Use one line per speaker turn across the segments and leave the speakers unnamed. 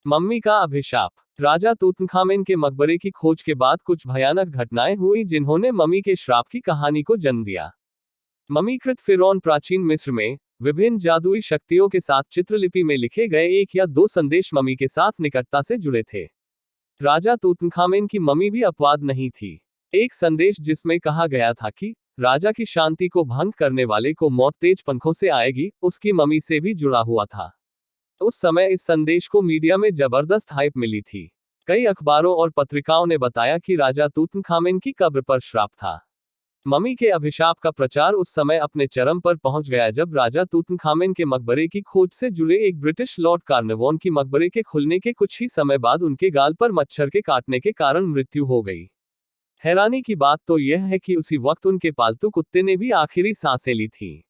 Mummy का अभिशाप। राजा तूतनखामेन के मकबरे की खोज के बाद कुछ भयानक घटनाएं हुई जिन्होंने मम्मी के श्राप की कहानी को जन्म दिया। मम्मीकृत फिरौन प्राचीन मिस्र में विभिन्न जादुई शक्तियों के साथ चित्रलिपि में लिखे गए एक या दो संदेश मम्मी के साथ निकटता से जुड़े थे। राजा तूतनखामेन की मम्मी भी अपवाद नहीं थी। एक संदेश जिसमें कहा गया था कि राजा की शांति को भंग करने वाले को मौत तेज पंखों से आएगी, उसकी मम्मी से भी जुड़ा हुआ था। उस समय इस संदेश को मीडिया में जबरदस्त हाइप मिली थी। कई अखबारों और पत्रिकाओं ने बताया कि राजा तूतनखामेन की कब्र पर श्राप था। मम्मी के अभिशाप का प्रचार उस समय अपने चरम पर पहुंच गया जब राजा तूतनखामेन के मकबरे की खोज से जुड़े एक ब्रिटिश लॉर्ड कार्नवान की मकबरे के खुलने के कुछ ही समय बाद उनके गाल पर मच्छर के काटने के कारण मृत्यु हो गई। हैरानी की बात तो यह है कि उसी वक्त उनके पालतू कुत्ते ने भी आखिरी सांसें ली थीं।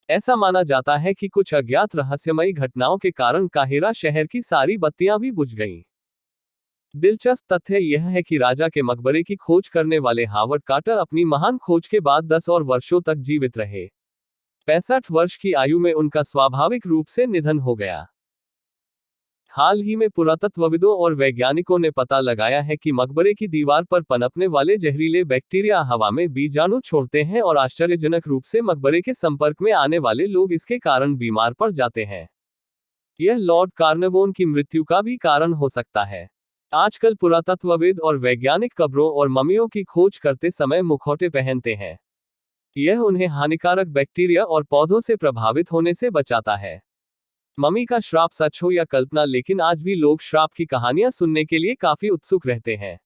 ऐसा माना जाता है कि कुछ अज्ञात रहस्यमयी घटनाओं के कारण काहिरा शहर की सारी बत्तियां भी बुझ गईं। दिलचस्प तथ्य यह है कि राजा के मकबरे की खोज करने वाले हावर्ड कार्टर अपनी महान खोज के बाद 10 और वर्षों तक जीवित रहे। 65 वर्ष की आयु में उनका स्वाभाविक रूप से निधन हो गया। हाल ही में पुरातत्वविदों और वैज्ञानिकों ने पता लगाया है कि मकबरे की दीवार पर पनपने वाले जहरीले बैक्टीरिया हवा में बीजाणु छोड़ते हैं और आश्चर्यजनक रूप से मकबरे के संपर्क में आने वाले लोग इसके कारण बीमार पड़ जाते हैं। यह लॉर्ड कार्नवान की मृत्यु का भी कारण हो सकता है। आजकल पुरातत्वविद और वैज्ञानिक कब्रों और मम्मियों की खोज करते समय मुखौटे पहनते हैं। यह उन्हें हानिकारक बैक्टीरिया और पौधों से प्रभावित होने से बचाता है। मम्मी का श्राप सच हो या कल्पना, लेकिन आज भी लोग श्राप की कहानियां सुनने के लिए काफी उत्सुक रहते हैं।